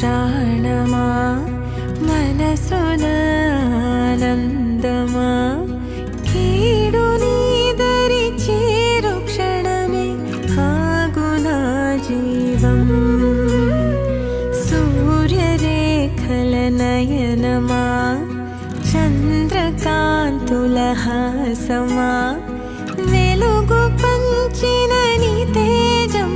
ప్రాణమా మనసున ఆనందమా కీడు నీదరి చేరు క్షణమే ఆగునా జీవం సూర్యరేఖల నయనమా చంద్రకాంతుల హాసమా వెలుగు పంచిన నీ తేజం